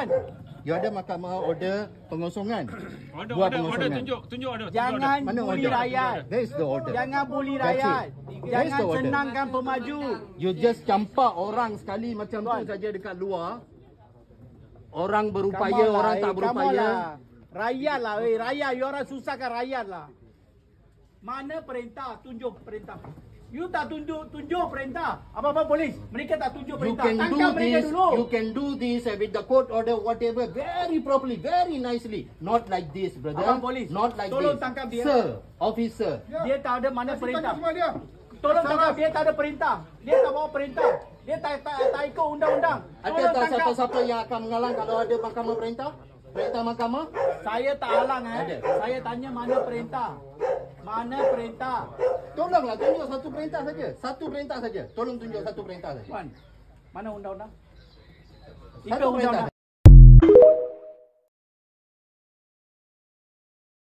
Tuan, You ada mahkamah order pengosongan. Order, Buat order, pengosongan. tunjuk order. jangan Mana bully order? rakyat. There is the order. Jangan bully That's rakyat. it. There is Jangan the order. senangkan pemaju. You just campak orang sekali macam Tuan. tu saja dekat luar. Orang berupaya, Come on orang lah, tak come on berupaya. lah. Rakyat lah, rakyat. You orang susahkan rakyat lah. Mana perintah? Tunjuk perintah. You tak tunjuk perintah. Apa-apa polis? Mereka tak tunjuk You perintah. can do Tangkap mereka this. dulu. You can do this with the court order, whatever, very properly, very nicely. Not like this, brother. Abang polis, Not like tolong this. tangkap dia. Sir, officer. Dia tak ada mana perintah. Semua dia. Tolong tangkap, dia tak ada perintah. Dia tak bawa perintah. Dia tak ikut undang-undang. Ada Tolong tak tangkap. siapa-siapa yang akan menghalang kalau ada mahkamah perintah? Perintah mahkamah? Saya tak halang Ada. Saya tanya mana perintah. Mana perintah? Tolonglah tunjuk satu perintah saja. Satu perintah saja. Tolong tunjuk satu perintah saja. Tuan, mana undang-undang? Satu Ikut perintah. undang-undang.